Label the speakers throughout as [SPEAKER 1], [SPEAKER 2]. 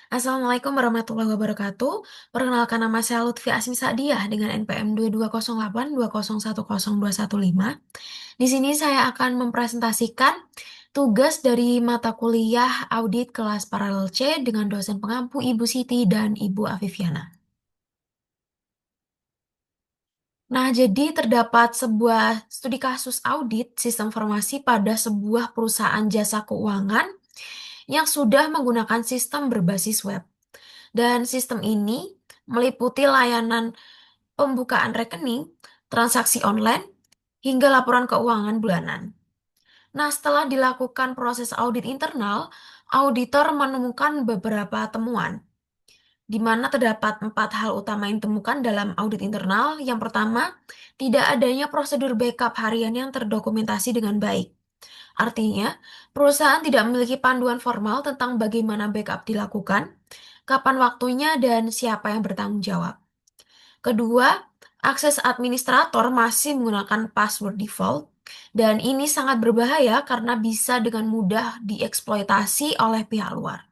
[SPEAKER 1] Assalamualaikum warahmatullahi wabarakatuh. Perkenalkan nama saya Lutfi Asmi Sa'diyah dengan NPM 220820110215. Di sini saya akan mempresentasikan tugas dari mata kuliah audit kelas paralel C dengan dosen pengampu Ibu Siti dan Ibu Afifiana. Nah, jadi terdapat sebuah studi kasus audit sistem informasi pada sebuah perusahaan jasa keuangan yang sudah menggunakan sistem berbasis web. Dan sistem ini meliputi layanan pembukaan rekening, transaksi online, hingga laporan keuangan bulanan. Nah, setelah dilakukan proses audit internal, auditor menemukan beberapa temuan, di mana terdapat 4 hal utama yang ditemukan dalam audit internal. Yang pertama, tidak adanya prosedur backup harian yang terdokumentasi dengan baik. Artinya, perusahaan tidak memiliki panduan formal tentang bagaimana backup dilakukan, kapan waktunya, dan siapa yang bertanggung jawab. Kedua, akses administrator masih menggunakan password default, dan ini sangat berbahaya karena bisa dengan mudah dieksploitasi oleh pihak luar.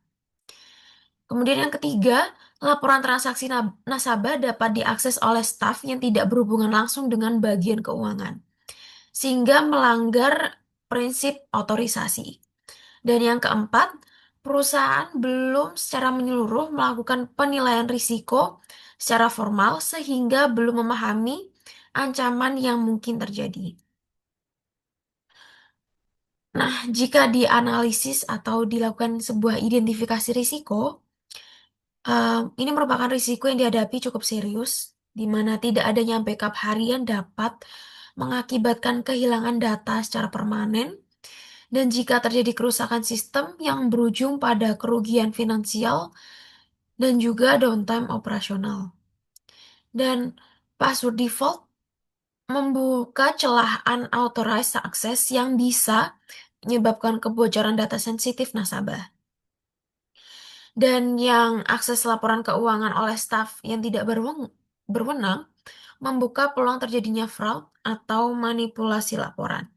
[SPEAKER 1] Kemudian yang ketiga, laporan transaksi nasabah dapat diakses oleh staf yang tidak berhubungan langsung dengan bagian keuangan, sehingga melanggar prinsip otorisasi. Dan yang keempat, perusahaan belum secara menyeluruh melakukan penilaian risiko secara formal sehingga belum memahami ancaman yang mungkin terjadi. Nah, jika dianalisis atau dilakukan sebuah identifikasi risiko, ini merupakan risiko yang dihadapi cukup serius, di mana tidak adanya backup harian dapat mengakibatkan kehilangan data secara permanen. Dan jika terjadi kerusakan sistem yang berujung pada kerugian finansial dan juga downtime operasional. Dan password default membuka celah unauthorized access yang bisa menyebabkan kebocoran data sensitif nasabah. Dan yang akses laporan keuangan oleh staf yang tidak berwenang membuka peluang terjadinya fraud atau manipulasi laporan,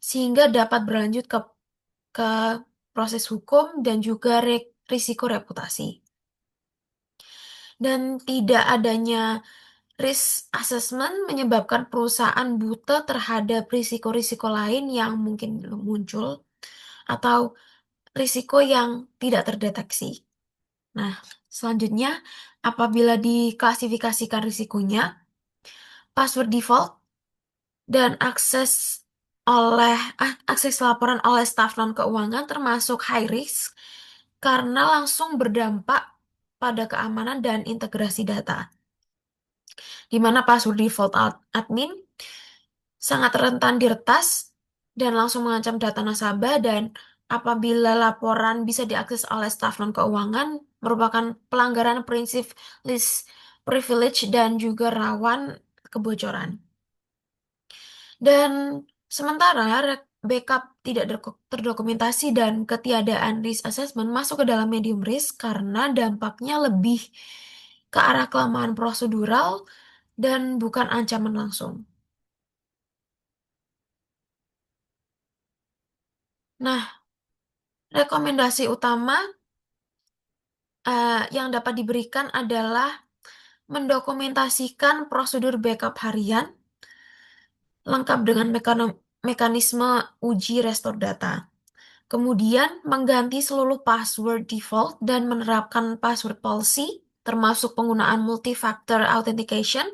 [SPEAKER 1] sehingga dapat berlanjut ke proses hukum dan juga risiko reputasi. Dan tidak adanya risk assessment menyebabkan perusahaan buta terhadap risiko-risiko lain yang mungkin belum muncul atau risiko yang tidak terdeteksi. Nah, selanjutnya, apabila diklasifikasikan risikonya, password default dan akses laporan oleh staf non keuangan termasuk high risk karena langsung berdampak pada keamanan dan integrasi data, di mana password default admin sangat rentan diretas dan langsung mengancam data nasabah. Dan apabila laporan bisa diakses oleh staf non keuangan merupakan pelanggaran prinsip least privilege dan juga rawan kebocoran. Dan sementara backup tidak terdokumentasi dan ketiadaan risk assessment masuk ke dalam medium risk karena dampaknya lebih ke arah kelemahan prosedural dan bukan ancaman langsung. Nah, rekomendasi utama yang dapat diberikan adalah mendokumentasikan prosedur backup harian lengkap dengan mekanisme uji restore data. Kemudian mengganti seluruh password default dan menerapkan password policy, termasuk penggunaan multi-factor authentication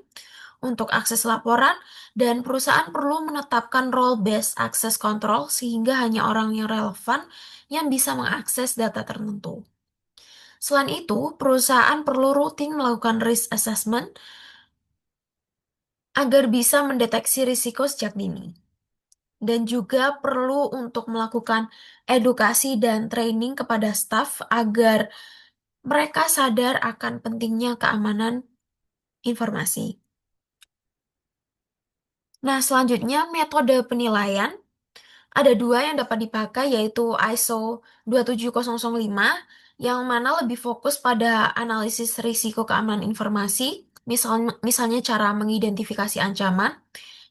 [SPEAKER 1] untuk akses laporan, dan perusahaan perlu menetapkan role-based access control sehingga hanya orang yang relevan yang bisa mengakses data tertentu. Selain itu, perusahaan perlu rutin melakukan risk assessment agar bisa mendeteksi risiko sejak dini. Dan juga perlu untuk melakukan edukasi dan training kepada staf agar mereka sadar akan pentingnya keamanan informasi. Nah, selanjutnya metode penilaian. Ada 2 yang dapat dipakai, yaitu ISO 27005 yang mana lebih fokus pada analisis risiko keamanan informasi, misalnya cara mengidentifikasi ancaman,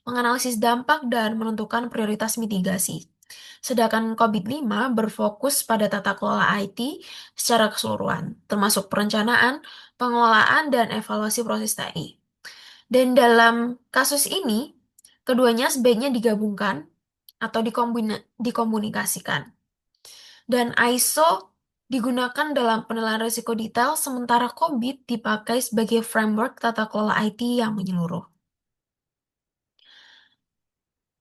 [SPEAKER 1] menganalisis dampak, dan menentukan prioritas mitigasi. Sedangkan COVID-5 berfokus pada tata kelola IT secara keseluruhan, termasuk perencanaan, pengelolaan, dan evaluasi proses TI. Dan dalam kasus ini, keduanya sebaiknya digabungkan atau dikomunikasikan. Dan ISO digunakan dalam penilaian risiko detail, sementara COBIT dipakai sebagai framework tata kelola IT yang menyeluruh.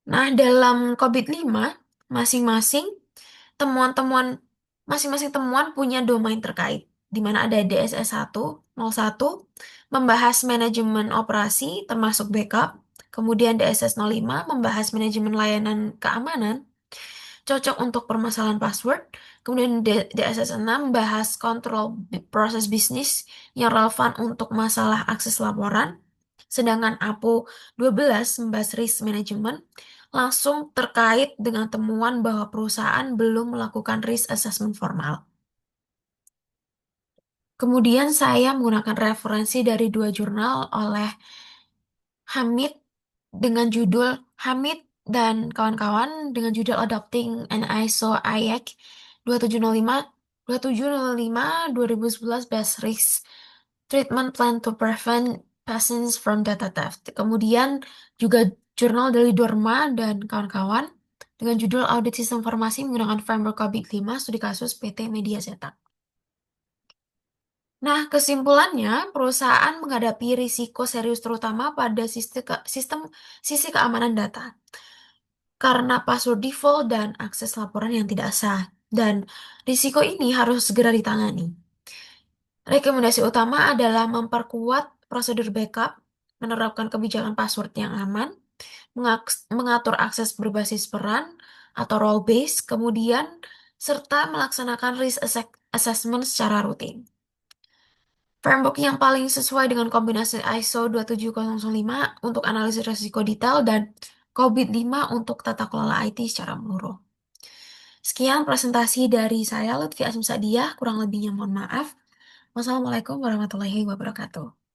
[SPEAKER 1] Nah, dalam COVID-5, masing-masing temuan-temuan masing-masing temuan punya domain terkait, di mana ada DSS 101 membahas manajemen operasi termasuk backup, kemudian DSS 05 membahas manajemen layanan keamanan, cocok untuk permasalahan password, kemudian DSS 6 membahas kontrol proses bisnis yang relevan untuk masalah akses laporan, sedangkan APO 12 membahas risk management langsung terkait dengan temuan bahwa perusahaan belum melakukan risk assessment formal. Kemudian saya menggunakan referensi dari dua jurnal oleh Hamid Hamid dan kawan-kawan dengan judul Adopting an ISO IEC 2705 2705 2011 Best Risk Treatment Plan to Prevent Patients from Data Theft. Kemudian juga jurnal dari Dorma dan kawan-kawan dengan judul Audit Sistem Informasi menggunakan Framework COVID-5 Studi Kasus PT Media Cetak. Nah, kesimpulannya, perusahaan menghadapi risiko serius terutama pada sistem sisi keamanan data karena password default dan akses laporan yang tidak sah. Dan risiko ini harus segera ditangani. Rekomendasi utama adalah memperkuat prosedur backup, menerapkan kebijakan password yang aman, mengatur akses berbasis peran atau role based, kemudian serta melaksanakan risk assessment secara rutin. Framework yang paling sesuai dengan kombinasi ISO 27005 untuk analisis risiko detail dan COVID-5 untuk tata kelola IT secara menyeluruh. Sekian presentasi dari saya, Lutfi Asmi Sadiah. Kurang lebihnya mohon maaf. Wassalamualaikum warahmatullahi wabarakatuh.